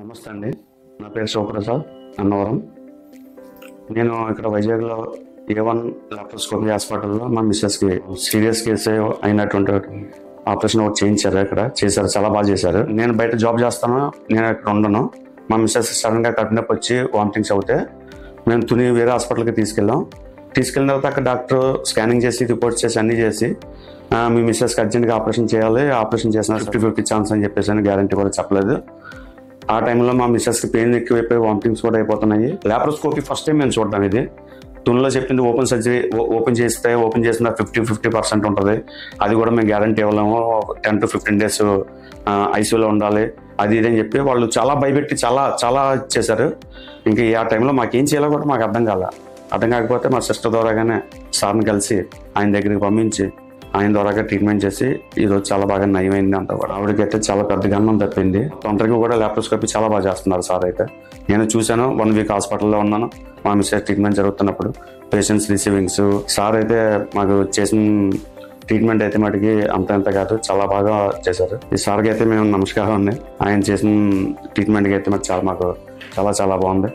నమస్తే అండి. నా పేరు శివప్రసాద్, అన్నవరం. నేను ఇక్కడ వైజాగ్లో A1 లాప్రోస్కోపీ హాస్పిటల్లో మా మిస్సెస్కి సీరియస్ కేసు అయినటువంటి ఆపరేషన్ ఒకటి చేయించారు. ఇక్కడ చేశారు, చాలా బాగా చేశారు. నేను బయట జాబ్ చేస్తాను, నేను ఇక్కడ ఉండను. మా మిస్సెస్ సడన్గా కడుపు నొప్పి వచ్చి వామిటింగ్స్ అవుతే మేము తుని వేరే హాస్పిటల్కి తీసుకెళ్ళిన తర్వాత అక్కడ డాక్టర్ స్కానింగ్ చేసి రిపోర్ట్స్ చేసి అన్నీ చేసి మీ మిస్సెస్కి అర్జెంట్గా ఆపరేషన్ చేయాలి, ఆపరేషన్ చేసిన 50-50 ఛాన్స్ అని చెప్పేసి గ్యారంటీ కూడా చెప్పలేదు. ఆ టైంలో మా మిస్సెస్కి పెయిన్ ఎక్కువైపోయి వామిటింగ్స్ కూడా అయిపోతున్నాయి. లాప్రోస్కోపీ ఫస్ట్ టైం మేము చూడడం. ఇది తునిలో చెప్పింది ఓపెన్ సర్జరీ, ఓపెన్ చేసిన 50% ఉంటుంది. అది కూడా మేము గ్యారంటీ ఇవ్వలేము. 10 to 15 days ఐసీయూలో ఉండాలి, అది ఇదని చెప్పి వాళ్ళు చాలా భయపెట్టి చాలా చేశారు. ఇంకా ఆ టైంలో మాకేం చేయాలో కూడా మాకు అర్థం కాకపోతే మా సిస్టర్ ద్వారాగానే సార్ని కలిసి ఆయన దగ్గరికి పంపించి ఆయన ద్వారాగా ట్రీట్మెంట్ చేసి ఈరోజు చాలా బాగా నయమైంది. అంతా కూడా ఆవిడకైతే చాలా పెద్ద గన్నం తప్పింది. తొందరగా కూడా లాప్రోస్కోపీ చాలా బాగా చేస్తున్నారు సార్. అయితే నేను చూశాను, 1 week హాస్పిటల్లో ఉన్నాను. మా మిస్సెస్ ట్రీట్మెంట్ జరుగుతున్నప్పుడు పేషెంట్స్ రిసీవింగ్స్ సార్ అయితే మాకు చేసిన ట్రీట్మెంట్ అయితే మటుకి అంత కాదు, చాలా బాగా చేశారు. ఈ సార్కి అయితే మేము నమస్కారం అండి. ఆయన చేసిన ట్రీట్మెంట్కి అయితే మాకు చాలా బాగుంది.